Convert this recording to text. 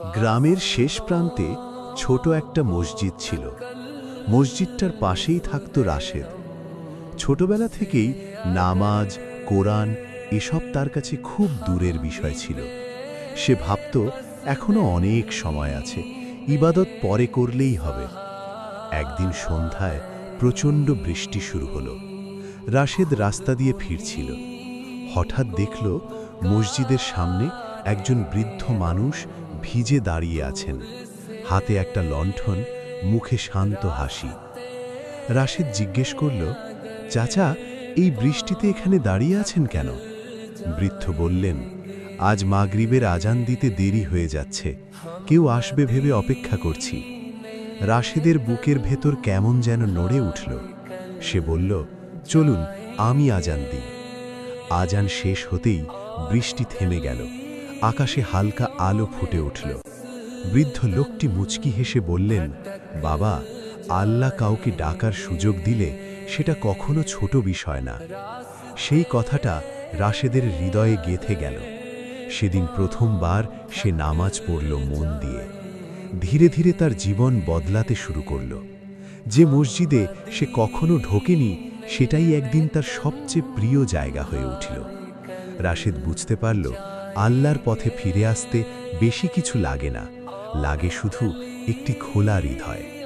গ্রামের শেষ প্রান্তে ছোট একটা মসজিদ ছিল। মসজিদটার পাশেই থাকত রাশেদ। ছোটবেলা থেকেই নামাজ, কোরআন এসব তার কাছে খুব দূরের বিষয় ছিল। সে ভাবত এখনো অনেক সময় আছে, ইবাদত পরে করলেই হবে। একদিন সন্ধ্যায় প্রচণ্ড বৃষ্টি শুরু হলো। রাশেদ রাস্তা দিয়ে ফিরছিল। হঠাৎ দেখল মসজিদের সামনে একজন বৃদ্ধ মানুষ ভিজে দাঁড়িয়ে আছেন, হাতে একটা লণ্ঠন, মুখে শান্ত হাসি। রাশেদ জিজ্ঞেস করল, চাচা, এই বৃষ্টিতে এখানে দাঁড়িয়ে আছেন কেন? বৃদ্ধ বললেন, আজ মাগরিবের আজান দিতে দেরি হয়ে যাচ্ছে, কেউ আসবে ভেবে অপেক্ষা করছি। রাশেদের বুকের ভেতর কেমন যেন নড়ে উঠল। সে বলল, চলুন আমি আজান দিই। আজান শেষ হতেই বৃষ্টি থেমে গেল। আকাশে হালকা আলো ফুটে উঠল। বৃদ্ধ লোকটি মুচকি হেসে বললেন, বাবা, আল্লাহ কাউকে ডাকার সুযোগ দিলে সেটা কখনো ছোট বিষয় না। সেই কথাটা রাশেদের হৃদয়ে গেঁথে গেল। সেদিন প্রথমবার সে নামাজ পড়ল মন দিয়ে। ধীরে ধীরে তার জীবন বদলাতে শুরু করল। যে মসজিদে সে কখনো ঢোকেনি, সেটাই একদিন তার সবচেয়ে প্রিয় জায়গা হয়ে উঠল। রাশেদ বুঝতে পারল, আল্লাহর পথে ফিরে আসতে বেশি কিছু লাগে না, লাগে শুধু একটি খোলা হৃদয়।